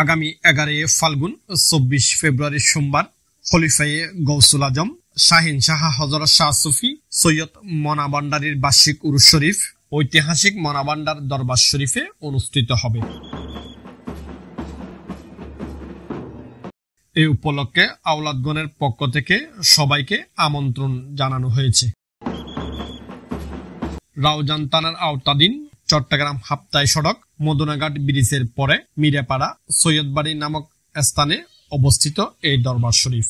আগামী 11 ফাল্গুন 24 ফেব্রুয়ারি সোমবার খলিফায়ে গৌসুল আজম শাহিন শাহ হযরত শাহ সুফি সৈয়দ মনাভান্ডারীর বার্ষিক উরুস শরীফ ঐতিহাসিক মনাভান্ডার দরবার শরীফে অনুষ্ঠিত হবে। এই উপলক্ষে আওলাদগণের পক্ষ থেকে সবাইকে আমন্ত্রণ জানানো হয়েছে। রাউজান থানার আওতাধীন চট্টগ্রাম হাপ্তাই সড়ক মদনাঘাট ব্রিজের পরে মিরাপাড়া সৈয়দবাড়ি নামক স্থানে অবস্থিত এই দরবার শরীফ।